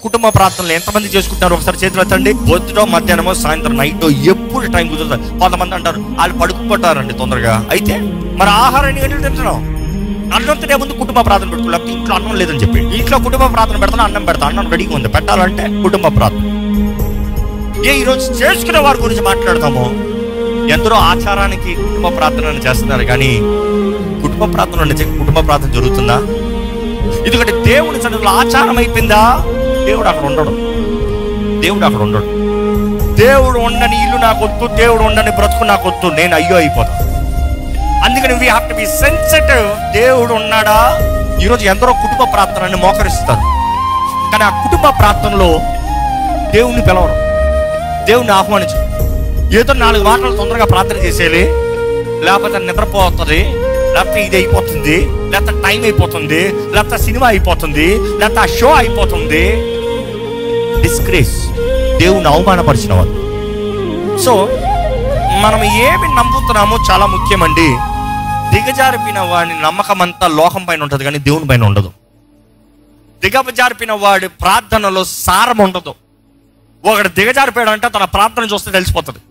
కుటుంబ ప్రార్థనలు ఎంతమంది చేసుకుంటారు ఒకసారి చేతులు ఎత్తండి. పొద్దుటో, మధ్యాహ్నమో, సాయంత్రం, నైట్, ఎప్పుడు టైం కుదురుతుంది. కొంతమంది అంటారు వాళ్ళు పడుకుంటారండి తొందరగా. అయితే మరి ఆహారం ఎన్ని గంటలు తింటున్నాం? అన్నం తినే ముందు కుటుంబ ప్రార్థన పెట్టుకోవాలి. లేకపోతే ఇంట్లో అన్నం లేదని చెప్పి ఇంట్లో కుటుంబ ప్రార్థన పెడతాను, అన్నం పెడతా, అన్నం రెడీగా ఉంది పెట్టాలంటే కుటుంబ ప్రార్థన. ఈరోజు చేసుకునే వారి గురించి మాట్లాడతాము. ఎందరో ఆచారానికి కుటుంబ ప్రార్థన చేస్తున్నారు, కానీ కుటుంబ ప్రార్థన జరుగుతుందా? ఎందుకంటే దేవుని సన్నిధిలో ఆచారం అయిపోయిందా? దేవుడు అక్కడ ఉండడు. దేవుడు ఉండని ఇల్లు నాకు వద్దు, దేవుడు ఉండని బ్రతుకు నాకు వద్దు, నేను అయ్యో అయిపోతాను. అందుకని we have to be sensitive. దేవుడు ఉన్నాడా? ఈరోజు ఎందరో కుటుంబ ప్రార్థనని మోకరిస్తారు, కానీ ఆ కుటుంబ ప్రార్థనలో దేవుణ్ణి పిలవరు, దేవుణ్ణి ఆహ్వానించు. ఏదో 4 మాటలు తొందరగా ప్రార్థన చేసేయాలి, లేకపోతే నిద్రపోతుంది, లేకపోతే ఇది అయిపోతుంది, లేకపోతే టైం అయిపోతుంది, లేకపోతే సినిమా అయిపోతుంది, లేకపోతే ఆ షో అయిపోతుంది. డిస్గ్రేస్, దేవుని అవమానపరిచిన వాళ్ళు. సో మనం ఏమి నమ్ముతున్నామో చాలా ముఖ్యమండి. దిగజారిపిన వాడి నమ్మకం అంతా లోకం పైన ఉంటుంది, కానీ దేవుని పైన ఉండదు. దిగజారిపిన వాడి ప్రార్థనలో సారం ఉండదు. ఒకడు దిగజారిపోయాడంటే తన ప్రార్థన చూస్తే తెలిసిపోతుంది.